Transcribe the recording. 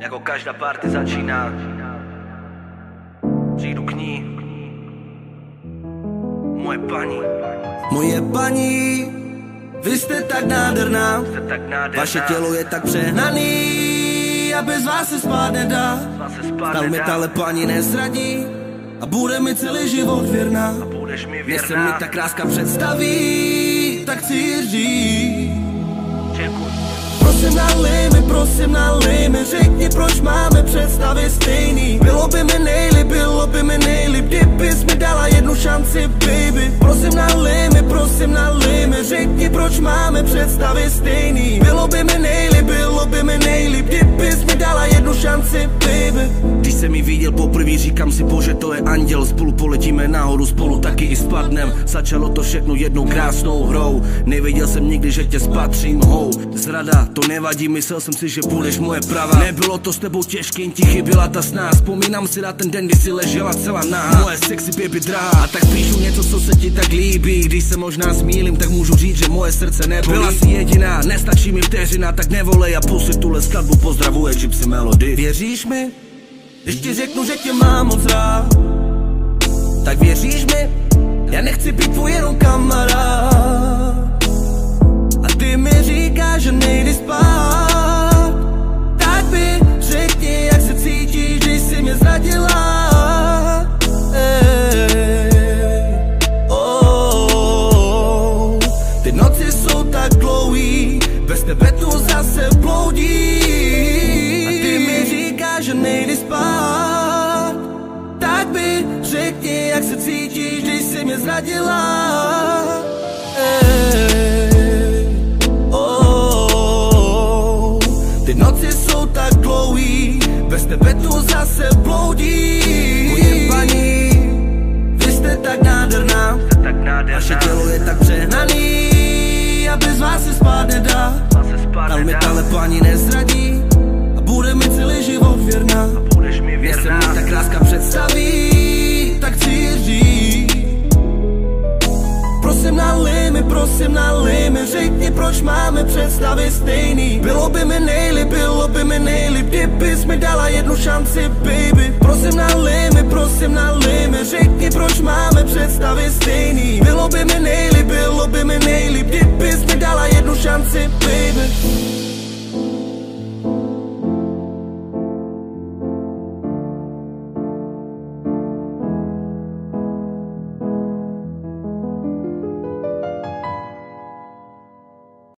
Jako každá party začíná. Přijdu k ní. Moje paní, vy jste tak nádherná. Vaše tělo je tak přehnaný a bez vás se spát nedá. Stal mi tahle paní nezradí a bude mi celý život věrná. Když se mi ta kráska představí, tak chci ji říct. Prosím nalej mi, řekni, proč máme představy stejný. Bylo by mi nejlíp, kdybys mi dala jednu šanci, baby. Prosím nalej mi, řekni, proč máme představy stejný. Bylo by mi nejlíp, kdybys mi dala jednu šanci, baby. Když jsem ji viděl poprvé, říkám si, bože, to je anděl. Spolu poletíme nahoru, spolu taky i spadnem. Začalo to všechno jednou krásnou hrou. Nevěděl jsem nikdy, že tě spatřím, hou. Zrada, to nevadí, myslel jsem si, že budeš moje prava. Nebylo to s tebou těžké, jen ti chyběla ta sná. Vzpomínám si na ten den, kdy si ležela celá nahá. Moje sexy baby drahá. A tak píšu něco, co se ti tak líbí. Když se možná zmýlím, tak můžu říct, že moje srdce nebolí. Byla jsi jediná, nestačí mi vteřina, tak nevolej a pustit tuhle skladbu pozdravuje Gypsy Melody. Věříš mi, když ti řeknu, že tě mám moc rád? Tak věříš mi, já nechci být tvůj jenom kamarád. A ty mi říkáš, že nejde spát. Tak mi řekni, jak se cítíš, když jsi mě zradila. Ty noci jsou tak dlouhý, bez tebe tu zase bloudí. A ty mi říkáš, že nejde spát. Tak mi řekni, jak se cítíš, když jsi mě zradila. Ty noci jsou tak dlouhý, bez tebe tu zase bloudí. Moje paní, vy jste tak nádherná. Vaše tělo je tak přehnaný a bez vás se spát nedá. Ale mi tahle paní nezradí a bude mi celý život věrná. Když se mi ta kráska představí, tak chci ji říct. Prosím nalej mi, řekni, proč máme představy stejný. Bylo by mi nejlíp, kdybys mi dala jednu šanci, baby. Prosím nalej mi,